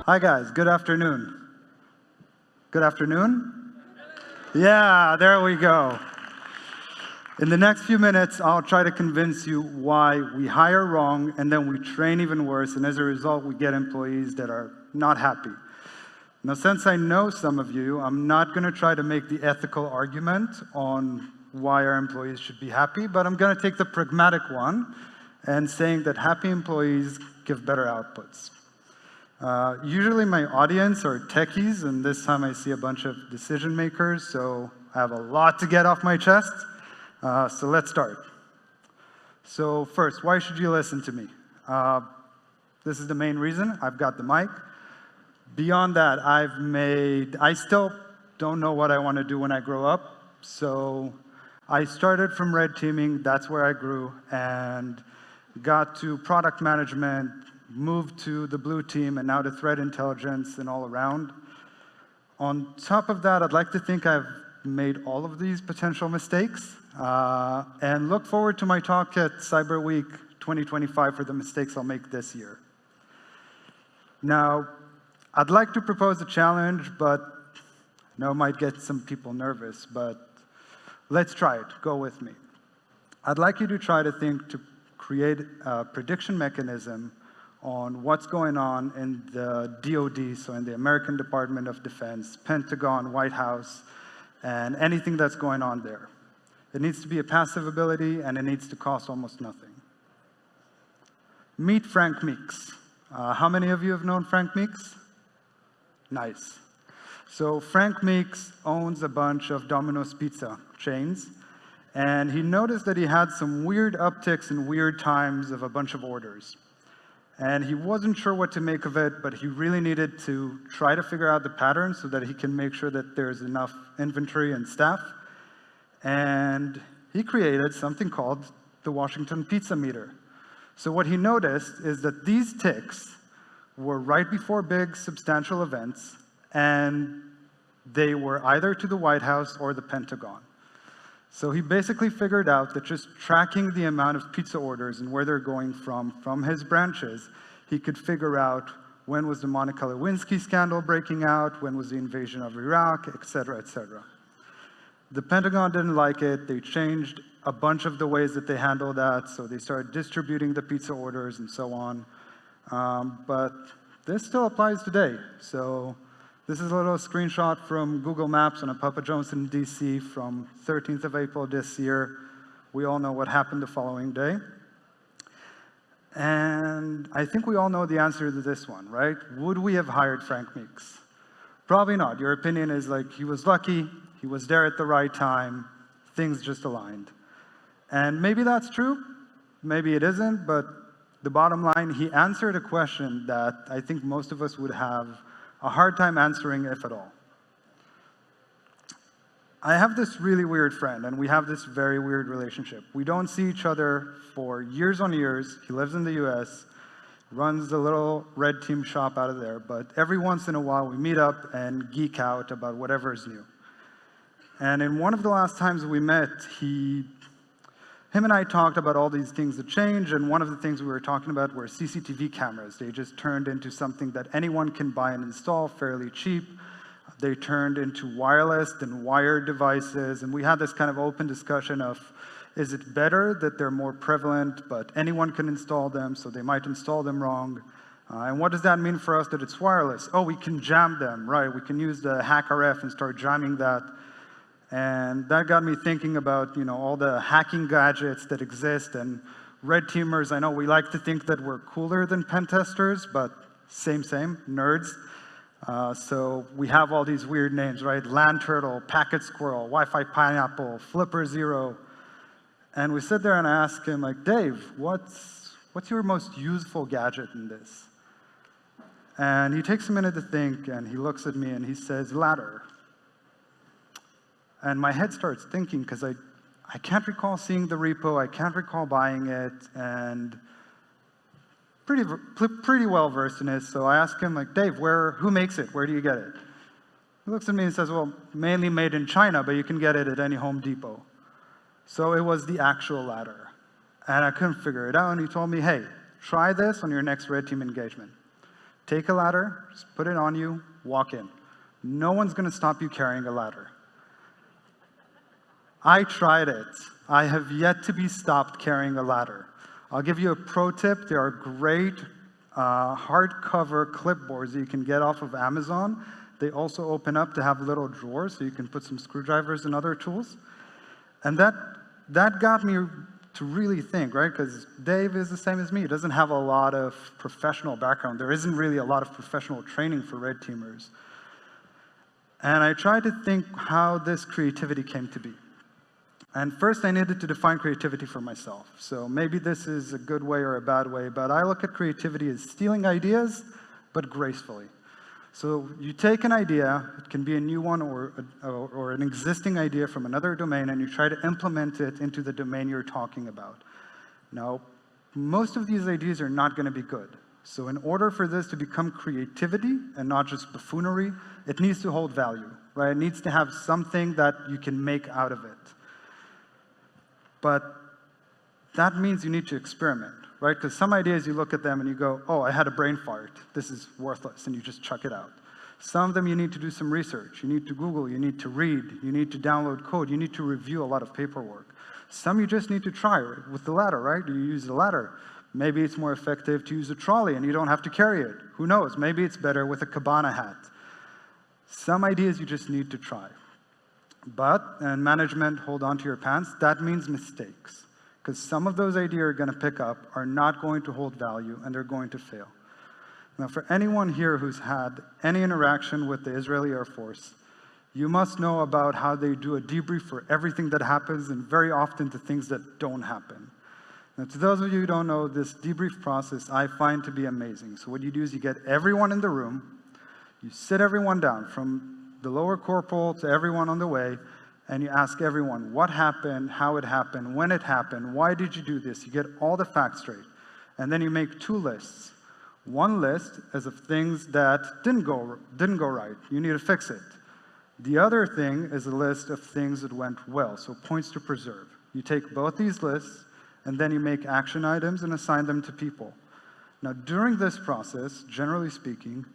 Hi guys, good afternoon. Good afternoon? Yeah, there we go. In the next few minutes, I'll try to convince you why we hire wrong and then we train even worse, and as a result, we get employees that are not happy. Now, since I know some of you, I'm not going to try to make the ethical argument on why our employees should be happy, but I'm going to take the pragmatic one and saying that happy employees give better outputs. Usually my audience are techies, and this time I see a bunch of decision makers, so I have a lot to get off my chest. So let's start. So first, why should you listen to me? This is the main reason. I've got the mic. Beyond that, I still don't know what I want to do when I grow up, so I started from red teaming, that's where I grew, and got to product management, moved to the blue team, and now to threat intelligence and all around. On top of that, I'd like to think I've made all of these potential mistakes, and look forward to my talk at Cyber Week 2025 for the mistakes I'll make this year. Now, I'd like to propose a challenge, but I know it might get some people nervous, but let's try it. Go with me. I'd like you to try to think to create a prediction mechanism on what's going on in the DoD, so in the American Department of Defense, Pentagon, White House, and anything that's going on there. It needs to be a passive ability, and it needs to cost almost nothing. Meet Frank Meeks. How many of you have known Frank Meeks? Nice. So Frank Meeks owns a bunch of Domino's pizza chains, and he noticed that he had some weird upticks and weird times of a bunch of orders. And he wasn't sure what to make of it, but he really needed to try to figure out the pattern so that he can make sure that there's enough inventory and staff. And he created something called the Washington Pizza Meter. So what he noticed is that these ticks were right before big, substantial events, and they were either to the White House or the Pentagon. So he basically figured out that just tracking the amount of pizza orders and where they're going from his branches, he could figure out when was the Monica Lewinsky scandal breaking out, when was the invasion of Iraq, et cetera, et cetera. The Pentagon didn't like it. They changed a bunch of the ways that they handled that, so they started distributing the pizza orders and so on. But this still applies today. So this is a little screenshot from Google Maps on a Papa John's in DC from 13th of April this year. We all know what happened the following day. And I think we all know the answer to this one, right? Would we have hired Frank Meeks? Probably not. Your opinion is like, he was lucky, he was there at the right time, things just aligned. And maybe that's true, maybe it isn't, but the bottom line, he answered a question that I think most of us would have a hard time answering, if at all. I have this really weird friend, and we have this very weird relationship. We don't see each other for years on years. He lives in the US, runs the little red team shop out of there, but every once in a while we meet up and geek out about whatever is new. And in one of the last times we met, him and I talked about all these things that change, and one of the things we were talking about were CCTV cameras. They just turned into something that anyone can buy and install fairly cheap. They turned into wireless and wired devices, and we had this kind of open discussion of, is it better that they're more prevalent, but anyone can install them, so they might install them wrong? And what does that mean for us that it's wireless? Oh, we can jam them, right? We can use the HackRF and start jamming that. And that got me thinking about, all the hacking gadgets that exist. And red teamers, I know we like to think that we're cooler than pen testers, but same, nerds. So we have all these weird names, right? Land Turtle, Packet Squirrel, Wi-Fi Pineapple, Flipper Zero. And we sit there and I ask him, like, Dave, what's your most useful gadget in this? And he takes a minute to think, and he looks at me and he says, ladder. And my head starts thinking, because I can't recall seeing the repo, I can't recall buying it, and pretty well versed in it. So I ask him, like, Dave, who makes it? Where do you get it? He looks at me and says, well, mainly made in China, but you can get it at any Home Depot. So it was the actual ladder. And I couldn't figure it out, and he told me, hey, try this on your next red team engagement. Take a ladder, just put it on you, walk in. No one's going to stop you carrying a ladder. I tried it. I have yet to be stopped carrying a ladder. I'll give you a pro tip. There are great hardcover clipboards that you can get off of Amazon. They also open up to have little drawers so you can put some screwdrivers and other tools. And that got me to really think, right? Because Dave is the same as me. He doesn't have a lot of professional background. There isn't really a lot of professional training for red teamers. And I tried to think how this creativity came to be. And first, I needed to define creativity for myself. So maybe this is a good way or a bad way, but I look at creativity as stealing ideas, but gracefully. So you take an idea, it can be a new one or an existing idea from another domain, and you try to implement it into the domain you're talking about. Now, most of these ideas are not going to be good. So in order for this to become creativity and not just buffoonery, it needs to hold value, right? It needs to have something that you can make out of it. But that means you need to experiment, right? Because some ideas, you look at them and you go, oh, I had a brain fart. This is worthless, and you just chuck it out. Some of them you need to do some research. You need to Google, you need to read, you need to download code, you need to review a lot of paperwork. Some you just need to try with the ladder, right? Do you use the ladder? Maybe it's more effective to use a trolley and you don't have to carry it. Who knows? Maybe it's better with a cabana hat. Some ideas you just need to try. But, and management, hold on to your pants, that means mistakes. Because some of those ideas you're going to pick up are not going to hold value and they're going to fail. Now, for anyone here who's had any interaction with the Israeli Air Force, you must know about how they do a debrief for everything that happens and very often to things that don't happen. Now, to those of you who don't know, this debrief process I find to be amazing. So what you do is you get everyone in the room, you sit everyone down from the lower corporal to everyone on the way, and you ask everyone what happened, how it happened, when it happened, why did you do this? You get all the facts straight. And then you make two lists. One list is of things that didn't go right. You need to fix it. The other thing is a list of things that went well, so points to preserve. You take both these lists, and then you make action items and assign them to people. Now, during this process, generally speaking,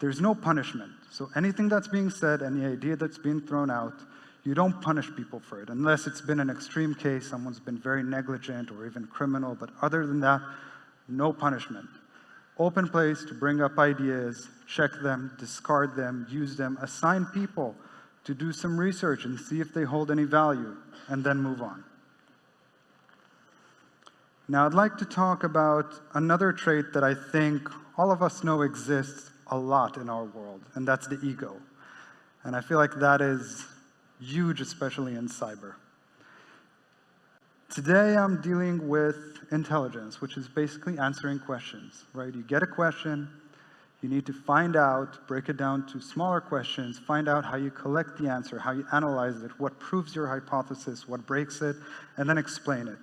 there's no punishment. So anything that's being said, any idea that's being thrown out, you don't punish people for it, unless it's been an extreme case, someone's been very negligent or even criminal, but other than that, no punishment. Open place to bring up ideas, check them, discard them, use them, assign people to do some research and see if they hold any value, and then move on. Now, I'd like to talk about another trait that I think all of us know exists a lot in our world, and that's the ego. And I feel like that is huge, especially in cyber. Today, I'm dealing with intelligence, which is basically answering questions, right? You get a question, you need to find out, break it down to smaller questions, find out how you collect the answer, how you analyze it, what proves your hypothesis, what breaks it, and then explain it.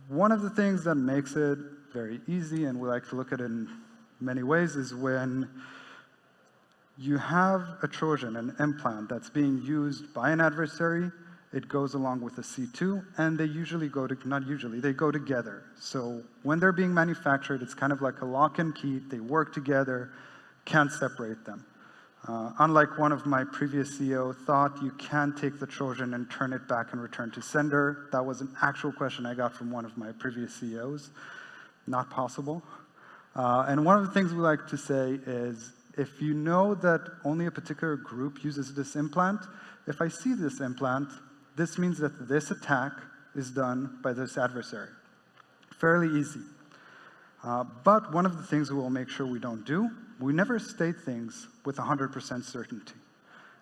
One of the things that makes it very easy, and we like to look at it in many ways, is when you have a Trojan, an implant that's being used by an adversary. It goes along with a C2, and they usually go to, not usually, they go together. So when they're being manufactured, it's kind of like a lock and key. They work together, can't separate them. Unlike one of my previous CEO thought, you can take the Trojan and turn it back and return to sender. That was an actual question I got from one of my previous CEOs. Not possible. And one of the things we like to say is, if you know that only a particular group uses this implant, if I see this implant, this means that this attack is done by this adversary. Fairly easy. But one of the things we will make sure we don't do, we never state things with 100% certainty.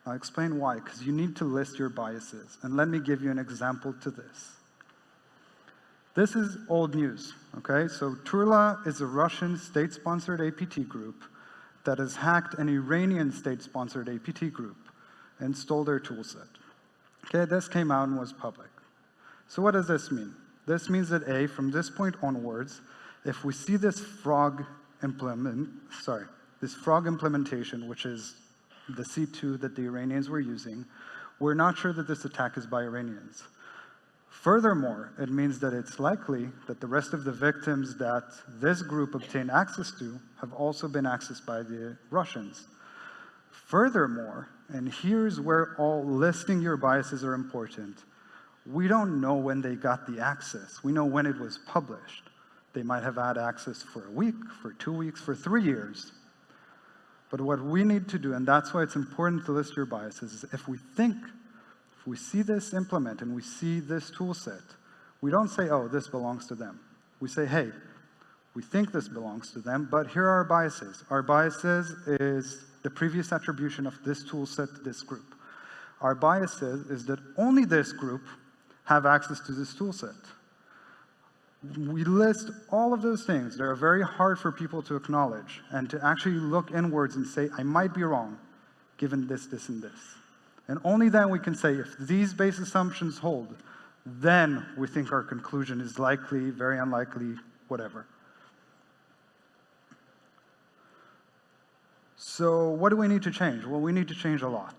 I'll explain why, because you need to list your biases. And let me give you an example to this. This is old news, okay? So Turla is a Russian state-sponsored APT group that has hacked an Iranian state-sponsored APT group and stole their toolset. Okay, this came out and was public. So what does this mean? This means that A, from this point onwards, if we see this frog implementation, which is the C2 that the Iranians were using, we're not sure that this attack is by Iranians. Furthermore, it means that it's likely that the rest of the victims that this group obtained access to have also been accessed by the Russians. Furthermore, and here's where all listing your biases are important, we don't know when they got the access. We know when it was published. They might have had access for a week, for 2 weeks, for 3 years. But what we need to do, and that's why it's important to list your biases, is if we see this implement and we see this tool set, we don't say, oh, this belongs to them. We say, hey, we think this belongs to them, but here are our biases. Our biases is the previous attribution of this tool set to this group. Our biases is that only this group have access to this tool set. We list all of those things that are very hard for people to acknowledge and to actually look inwards and say, I might be wrong, given this, this, and this. And only then we can say, if these base assumptions hold, then we think our conclusion is likely, very unlikely, whatever. So what do we need to change? Well, we need to change a lot.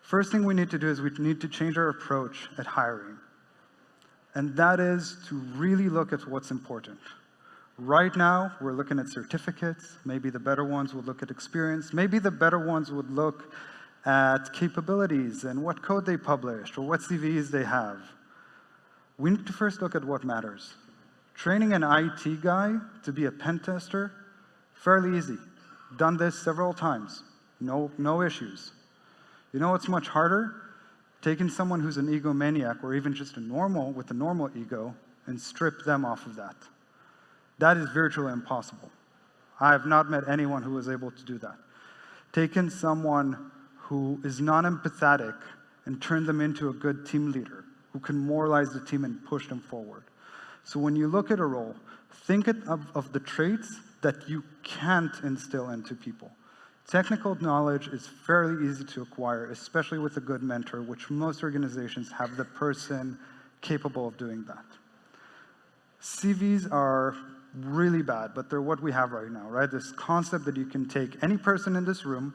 First thing we need to do is we need to change our approach at hiring. And that is to really look at what's important. Right now, we're looking at certificates. Maybe the better ones would look at experience. Maybe the better ones would look at capabilities and what code they published or what CVs they have. We need to first look at what matters. Training an IT guy to be a pen tester, fairly easy. Done this several times. No issues. You know what's much harder? Taking someone who's an egomaniac or even just a normal with a normal ego and strip them off of that. That is virtually impossible. I have not met anyone who was able to do that. Taking someone who is non-empathetic and turn them into a good team leader who can moralize the team and push them forward. So when you look at a role, think of the traits that you can't instill into people. Technical knowledge is fairly easy to acquire, especially with a good mentor, which most organizations have the person capable of doing that. CVs are really bad, but they're what we have right now, right? This concept that you can take any person in this room,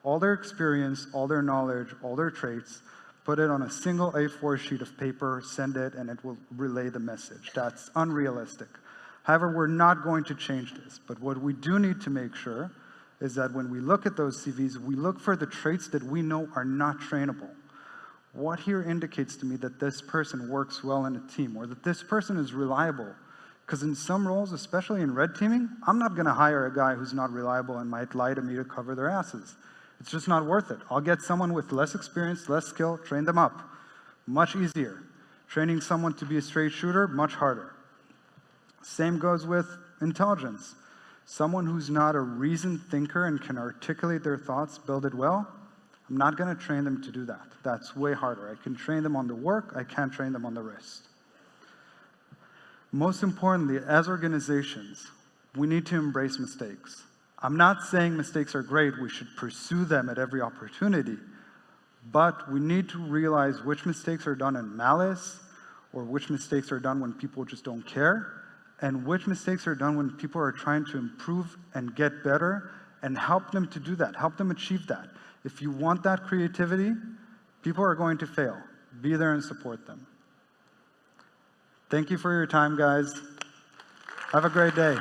all their experience, all their knowledge, all their traits, put it on a single A4 sheet of paper, send it, and it will relay the message. That's unrealistic. However, we're not going to change this, but what we do need to make sure is that when we look at those CVs, we look for the traits that we know are not trainable. What here indicates to me that this person works well in a team, or that this person is reliable? Because in some roles, especially in red teaming, I'm not going to hire a guy who's not reliable and might lie to me to cover their asses. It's just not worth it. I'll get someone with less experience, less skill, train them up. Much easier. Training someone to be a straight shooter, much harder. Same goes with intelligence. Someone who's not a reasoned thinker and can articulate their thoughts, build it well, I'm not going to train them to do that. That's way harder. I can train them on the work, I can't train them on the rest. Most importantly, as organizations, we need to embrace mistakes. I'm not saying mistakes are great, we should pursue them at every opportunity, but we need to realize which mistakes are done in malice, or which mistakes are done when people just don't care, and which mistakes are done when people are trying to improve and get better, and help them to do that, help them achieve that. If you want that creativity, people are going to fail. Be there and support them. Thank you for your time, guys. Have a great day.